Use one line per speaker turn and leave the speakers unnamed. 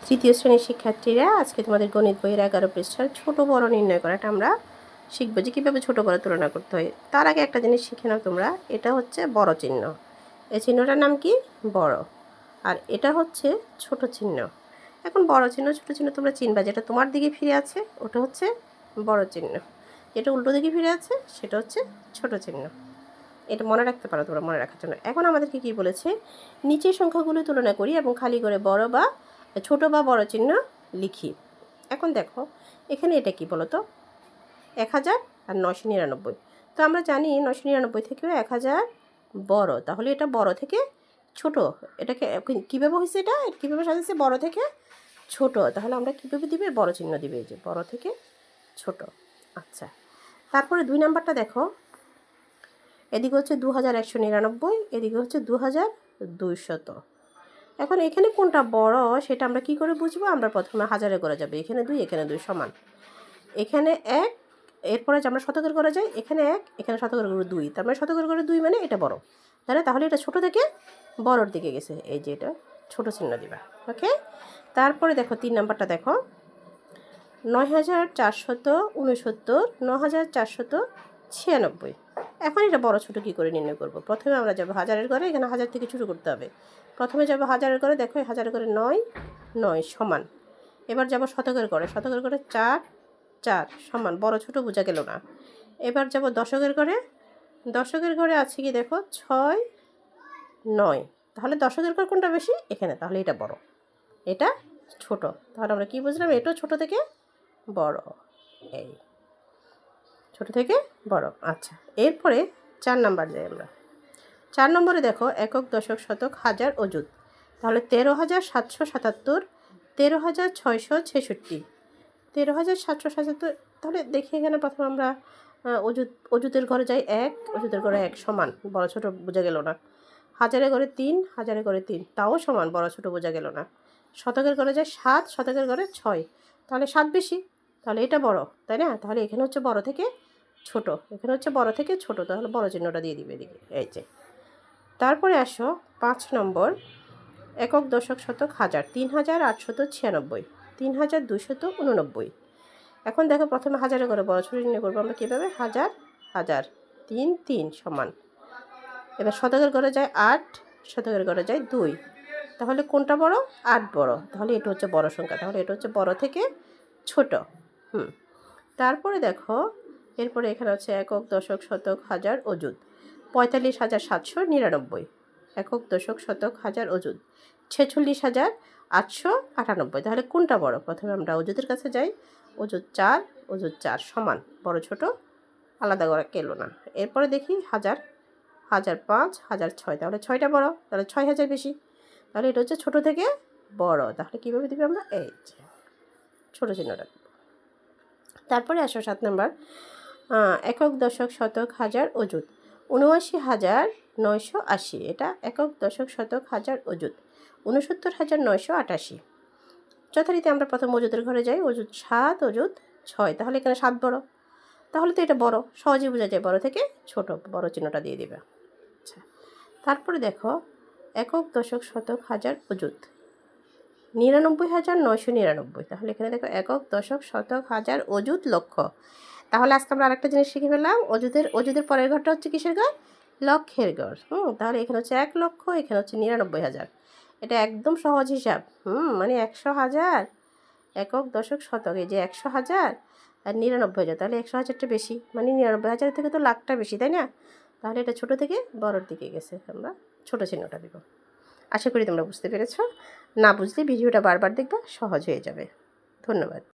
তৃতীয় শ্রেণীর শিক্ষার্থীরা, আজকে তোমাদের গণিত বইয়ের 11 পৃষ্ঠার ছোট বড় নির্ণয় করাটা আমরা শিখবো যে কীভাবে ছোট বড় তুলনা করতে হয়। তার আগে একটা জিনিস শিখে নাও তোমরা, এটা হচ্ছে বড় চিহ্ন, এই চিহ্নটার নাম কি? বড়। আর এটা হচ্ছে ছোট চিহ্ন। এখন বড় চিহ্ন ছোট চিহ্ন তোমরা চিনবা, যেটা তোমার দিকে ফিরে আছে ওটা হচ্ছে বড় চিহ্ন, যেটা উল্টো দিকে ফিরে আছে সেটা হচ্ছে ছোট চিহ্ন। এটা মনে রাখতে পারো তোমরা, মনে রাখার জন্য। এখন আমাদেরকে কি বলেছে, নিচের সংখ্যাগুলো তুলনা করি এবং খালি করে বড় বা ছোট বা বড় চিহ্ন লিখি। এখন দেখো এখানে এটা কি বলো তো, 1000 আর 999। তো আমরা জানি 999 থেকেও 1000 বড়, তাহলে এটা বড় থেকে ছোট। এটাকে কীভাবে হয়েছে, এটা কীভাবে সাজাচ্ছে? বড় থেকে ছোট। তাহলে আমরা কীভাবে দিবে? বড় চিহ্ন দিবে, এই যে বড় থেকে ছোট। আচ্ছা, তারপরে 2 নাম্বারটা দেখো, এদিকে হচ্ছে 2199, এদিকে হচ্ছে 2200। এখন এখানে কোনটা বড় সেটা আমরা কি করে বুঝবো? আমরা প্রথমে হাজারে করে যাবে, এখানে 2 এখানে 2 সমান, এখানে 1, এরপরে যে আমরা শতকের করে যাই, এখানে 1 এখানে শতকের করে 2, তার মানে শতকের করে 2 মানে এটা বড়, তাহলে এটা ছোট থেকে বড়র দিকে গেছে, এই যে এটা ছোট চিহ্ন দিবা। ওকে, তারপরে দেখো 3 নাম্বারটা দেখো, 9469, 9496। এখন এটা বড় ছোট কী করে নির্ণয় করব? প্রথমে আমরা যাবো হাজারের ঘরে, এখানে 1000 থেকে শুরু করতে হবে। প্রথমে যাবো হাজারের ঘরে, দেখো 1000 করে 9 9 সমান। এবার যাবো শতকের ঘরে, শতকের ঘরে 4 4 সমান, বড় ছোট বোঝা গেল না। এবার যাবো দশকের ঘরে, দশকের ঘরে আছে কি দেখো 6 9, তাহলে দশকের ঘর কোনটা বেশি? এখানে, তাহলে এটা বড়, এটা ছোট। তাহলে আমরা কি বুঝলাম? এটাও ছোট থেকে বড়, এই ছোট থেকে বড়। আচ্ছা, এরপরে 4 নাম্বার যাই আমরা। 4 নম্বরে দেখো একক, দশক, শতক, হাজার, অযুত। তাহলে 13,777, 13,666, 13,777। তাহলে দেখি এখানে প্রথমে আমরা অযুতের ঘরে যাই, 1 অযুতের ঘরে 1 সমান, বড় ছোট বোঝা গেল না। হাজারের ঘরে 3, হাজারের ঘরে 3, তাও সমান, বড় ছোট বোঝা গেল না। শতকের ঘরে যায় 7, শতকের ঘরে 6, তাহলে 7 বেশি, তাহলে এটা বড়, তাই না? তাহলে এখানে হচ্ছে বড় থেকে ছোট, এখানে হচ্ছে বড় থেকে ছোট, তাহলে বড় চিহ্নটা দিয়ে দিবে এদিকে, এই যে। তারপরে আসো 5 নম্বর, একক, দশক, শতক, হাজার, 3,896, 3,289। এখন দেখো প্রথমে হাজারের ঘরে বড় ছোট নির্ণয় করবো আমরা কীভাবে? হাজার হাজার, 3 3 সমান। এবার শতকের ঘরে যায় 8, শতকের ঘরে যায় 2, তাহলে কোনটা বড়? 8 বড়, তাহলে এটা হচ্ছে বড় সংখ্যা, তাহলে এটা হচ্ছে বড় থেকে ছোট। তারপরে দেখো এরপরে এখানে হচ্ছে একক, দশক, শতক, হাজার, অযুত। 45,799, একক, দশক, শতক, হাজার, অযুত। 46,898, তাহলে কোনটা বড়? প্রথমে আমরা অযুতের কাছে যাই, অযুত 4, অযুত 4 সমান, বড় ছোট আলাদা করা গেল না। এরপরে দেখি হাজার, হাজার 5, হাজার 6, তাহলে 6টা বড়, তাহলে 6,000 বেশি, তাহলে এটা হচ্ছে ছোট থেকে বড়। তাহলে কীভাবে দিবে আমরা? এই যে ছোটো চিহ্নটা। তারপরে আসো 7 নম্বর, একক, দশক, শতক, হাজার, অযুত। 79,980, এটা একক, দশক, শতক, হাজার, অযুত। 69,988। যথারীতি আমরা প্রথম অযুতের ঘরে যাই, অযুত 7, অযুত 6, তাহলে এখানে 7 বড়, তাহলে তো এটা বড়, সহজেই বোঝা যায়, বড় থেকে ছোট, বড় চিহ্নটা দিয়ে দেবে। আচ্ছা, তারপরে দেখো একক, দশক, শতক, হাজার, অযুত। 99,999, তাহলে এখানে দেখো একক, দশক, শতক, হাজার, অযুত, লক্ষ। তাহলে আজকে আমরা আরেকটা জিনিস শিখে ফেললাম, অযুতের পরের ঘরটা হচ্ছে কিসের ঘর? লক্ষের ঘর। তাহলে এখানে হচ্ছে 1 লক্ষ, এখানে হচ্ছে 99,000। এটা একদম সহজ হিসাব। মানে 100,000 একক, দশক, শতক, এই যে 100,000 আর 99,000, তাহলে 100,000টা বেশি, মানে 99,000 থেকে তো লাখটা বেশি, তাই না? তাহলে এটা ছোট থেকে বড়র দিকে গেছে, আমরা ছোট চিহ্নটা দেব। আশা করি তোমরা বুঝতে পেরেছ। না বুঝলে ভিডিওটা বারবার দেখবা, সহজ হয়ে যাবে। ধন্যবাদ।